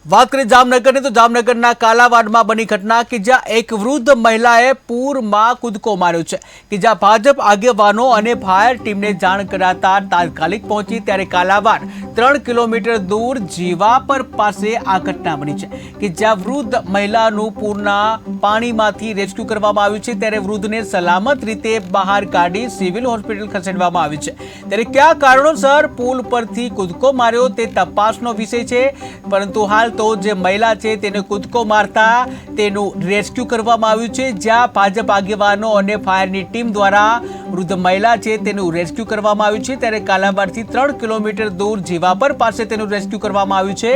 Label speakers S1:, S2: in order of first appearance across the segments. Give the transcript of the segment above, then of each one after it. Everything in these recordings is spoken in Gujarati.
S1: વાત કરીએ જામનગરની તો જામનગરના કાલાવાડમાં બની ઘટના કે જ્યાં એક વૃદ્ધ મહિલાએ પૂરમાં કૂદકો માર્યો છે કે જ્યાં ભાજપ આગેવાનો અને ફાયર ટીમને જાણ કરાતા તાત્કાલિક પહોંચી ત્યારે કાલાવાડ 3 કિલોમીટર દૂર જીવાપર પાસે આ ઘટના બની છે કે જ્યાં વૃદ્ધ મહિલાનું પૂરના પાણીમાંથી રેસ્ક્યુ કરવામાં આવ્યું છે ત્યારે વૃદ્ધને સલામત રીતે બહાર કાઢી સિવિલ હોસ્પિટલ ખસેડવામાં આવી છે ત્યારે કયા કારણોસર પુલ પરથી કૂદકો માર્યો તે તપાસનો વિષય છે પરંતુ હાલ તો જે મહિલા છે તેને કૂદકો મારતા તેનું રેસ્ક્યુ કરવામાં આવ્યું છે જ્યાં ભાજપ આગેવાનો અને ફાયરની ટીમ દ્વારા વૃદ્ધ મહિલા છે તેનું રેસ્ક્યુ કરવામાં આવ્યું છે ત્યારે કાલાવાડથી 3 કિલોમીટર દૂર જીવાપર પાસે તેનું રેસ્ક્યુ કરવામાં આવ્યું છે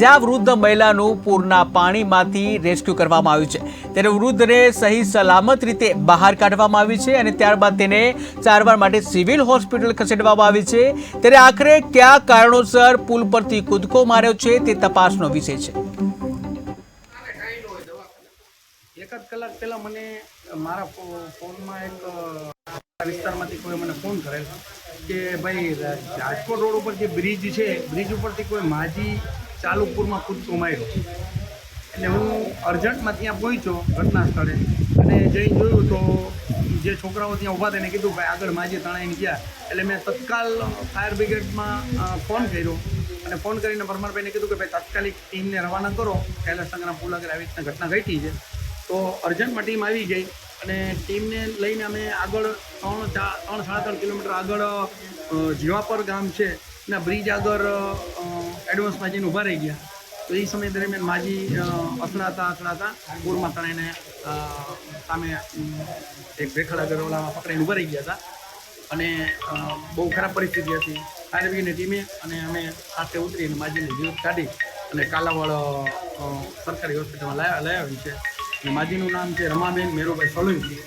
S1: જ્યાં વૃદ્ધ મહિલાનું પૂરના પાણીમાંથી રેસ્ક્યુ કરવામાં આવ્યું છે ત્યારે વૃદ્ધને સહી સલામત રીતે બહાર કાઢવામાં આવી છે અને ત્યારબાદ તેને સારવાર માટે સિવિલ હોસ્પિટલ ખસેડવામાં આવી છે ત્યારે આખરે કયા કારણોસર પુલ પરથી કૂદકો માર્યો છે તે તપાસનો વિષય છે।
S2: એકાદ કલાક પહેલા મને મારા ફોનમાં એક વિસ્તારમાંથી કોઈ મને ફોન કરેલ કે ભાઈ રાજકોટ રોડ ઉપર જે બ્રિજ છે બ્રિજ ઉપરથી કોઈ માજી ચાલુપુરમાં કૂદકો માર્યો એટલે હું અર્જન્ટમાં ત્યાં પહોંચ્યો ઘટના સ્થળે અને જઈ જોયું તો જે છોકરાઓ ત્યાં ઊભા થઈને કીધું ભાઈ આગળ માજી તણાઈને ગયા એટલે મેં તત્કાલ ફાયર બ્રિગેડમાં ફોન કર્યો અને ફોન કરીને પરમારભાઈને કીધું કે ભાઈ તાત્કાલિક ટીમને રવાના કરો કૈલાસનગરના પુલ આગળ આવી રીતના ઘટના ઘટી છે તો અર્જન્ટમાં ટીમ આવી ગઈ અને ટીમને લઈને અમે આગળ 3-3.5 કિલોમીટર આગળ જીવાપર ગામ છે એના બ્રિજ આગળ એડવાન્સમાં જઈને ઊભા રહી ગયા તો એ સમય દરમિયાન માજી અથડાતા પૂરમાં તણાઈને સામે એક રેખડ આગળ ઓલામાં પકડીને ઊભા રહી ગયા હતા અને બહુ ખરાબ પરિસ્થિતિ હતી ફાયર બ્રિગેડની ટીમે અને અમે સાથે ઉતરીને માજીને જીવ કાઢી અને કાલાવાડ સરકારી હોસ્પિટલમાં લઈ આવી છે માજીનું નામ છે રમાબેન મેરુભાઈ સોલંકી.